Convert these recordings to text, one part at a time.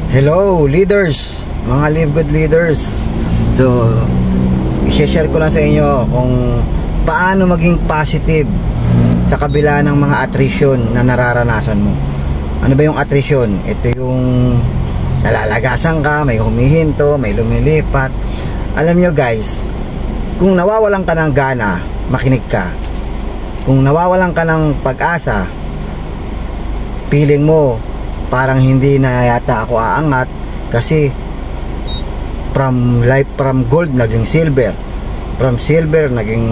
Hello leaders, mga Live Good leaders. So, i-share ko lang sa inyo kung paano maging positive sa kabila ng mga attrition na nararanasan mo. Ano ba yung attrition? Ito yung nalalagasan ka, may humihinto, may lumilipat. Alam nyo guys, kung nawawalan ka ng gana, makinig ka. Kung nawawalan ka ng pag-asa, feeling mo parang hindi na yata ako aangat kasi from gold naging silver, from silver naging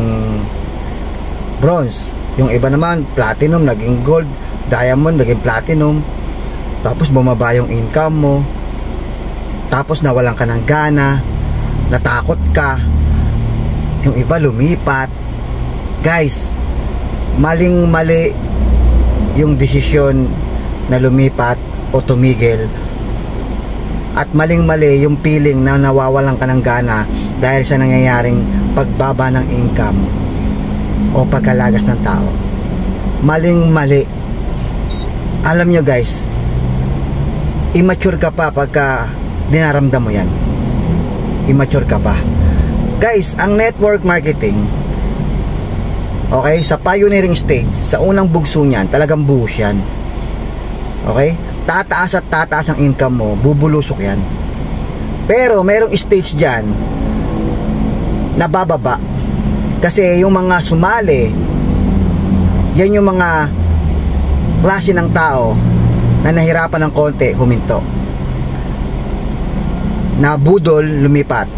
bronze, yung iba naman platinum naging gold, diamond naging platinum, tapos bumaba yung income mo, tapos nawalan ka ng gana, natakot ka, yung iba lumipat. Guys, maling-mali yung desisyon na lumipat o tumigil, at maling-mali yung feeling na nawawalan ka ng gana dahil sa nangyayaring pagbaba ng income o pagkalagas ng tao. Maling-mali. Alam nyo guys, immature ka pa pagka dinaramdam mo yan. Immature ka pa guys. Ang network marketing, okay, sa pioneering stage, sa unang bugso niyan, talagang buhos yan. Okay? Tataas at tataas ang income mo, bubulusok yan. Pero merong stage dyan na bababa. Kasi yung mga sumali, yan yung mga klase ng tao na nahirapan ng konti, huminto. Nabudol, lumipat.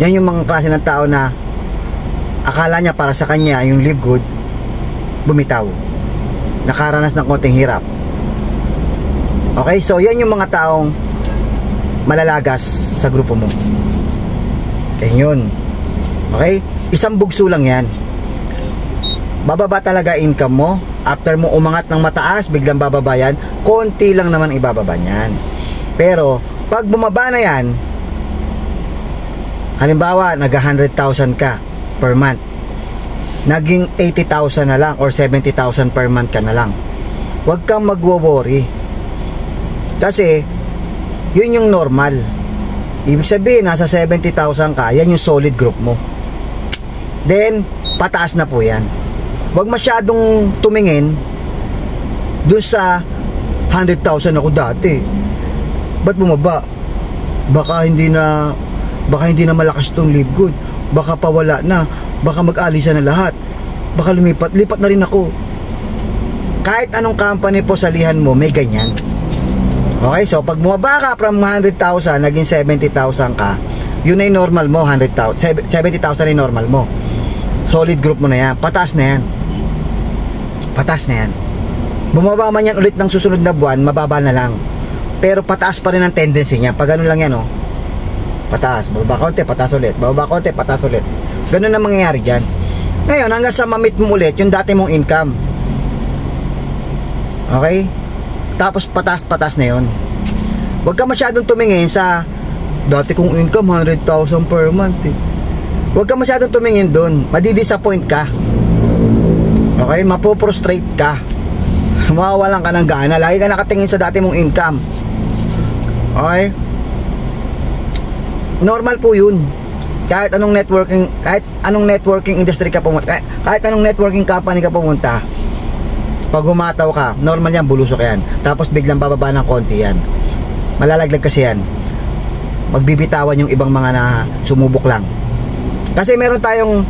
Yan yung mga klase ng tao na akala niya para sa kanya yung Live Good, bumitaw, nakaranas ng konting hirap. Okay, so yan yung mga taong malalagas sa grupo mo. Yan yun. Okay, isang bugso lang yan. Bababa talaga income mo. After mo umangat ng mataas, biglang bababa yan. Konti lang naman ibababa yan. Pero pag bumaba na yan, halimbawa naga 100,000 ka per month, naging 80,000 na lang or 70,000 per month ka na lang, huwag kang magwo-worry. Kasi yun yung normal. Ibig sabihin nasa 70,000 ka, yan yung solid group mo. Then pataas na po yan. Huwag masyadong tumingin dun sa 100,000 ako dati, ba't bumaba? Baka hindi na malakas tong Live Good, baka pawala na, baka mag-alisa na lahat, baka lipat na rin ako. Kahit anong company po salihan mo, may ganyan. Okay, so pag bumaba ka from 100,000 naging 70,000 ka, yun ay normal mo. 70,000 ay normal mo. Solid group mo na yan. Pataas na yan. Pataas na yan. Bumaba man yan ulit ng susunod na buwan, mababa na lang. Pero pataas pa rin ang tendency niya. Pag ganun lang yan, oh, pataas, bababa konti, pataas ulit, bababa konti, pataas ulit. Ganun ang mangyayari dyan. Ngayon, hanggang sa ma-meet mo ulit yung dati mong income. Okay? Tapos pataas na yun. Huwag ka masyadong tumingin sa dati kong income 100,000 per month eh. Huwag ka masyadong tumingin dun. Madidisappoint ka. Okay? Mapoprostrate ka. Mawawalan ka ng gana. Lagi ka nakatingin sa dati mong income. Okay? Normal po yun. Kahit anong networking industry ka pumunta, kahit anong networking company ka pumunta, pag humataw ka, normal yan, bulusok yan. Tapos biglang bababa ng konti yan. Malalaglag kasi yan. Magbibitawan yung ibang mga na sumubok lang. Kasi meron tayong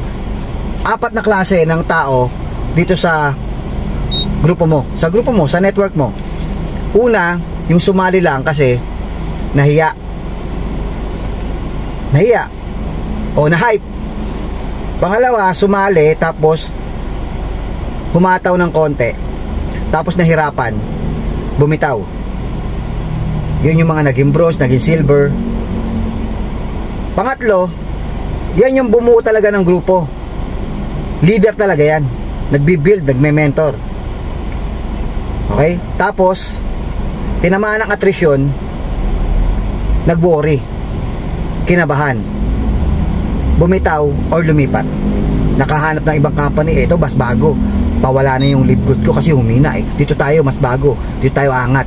4 na klase ng tao dito sa grupo mo. Sa grupo mo, sa network mo. Una, yung sumali lang kasi nahiya o na-hype. Pangalawa, sumali tapos humataw ng konti, tapos nahirapan, bumitaw. Yun yung mga naging bronze, naging silver. Pangatlo, yan yung bumuo talaga ng grupo. Leader talaga yan. Nagbi-build, nagme-mentor. Okay? Tapos tinamaan ng attrition, nag-worry, kinabahan, bumitaw or lumipat, nakahanap ng ibang company. Ito mas bago, pawala na yung Live Good ko kasi humina eh. Dito tayo mas bago, dito tayo angat.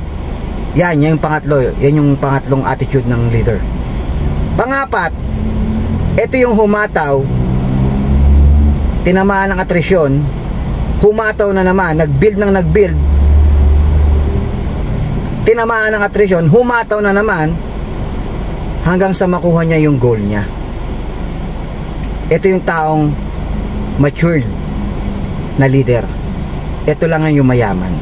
Yan yung pangatlo. Yan yung pangatlong attitude ng leader. Pangapat, ito yung humataw, tinamaan ng atrisyon, humataw na naman, nag-build, tinamaan ng atrisyon, humataw na naman, hanggang sa makuha niya yung goal niya. Ito yung taong matured na leader. Ito lang ang yung mayaman.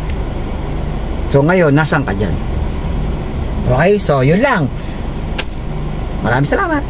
So ngayon, nasaan ka dyan? Okay, so yun lang. Maraming salamat.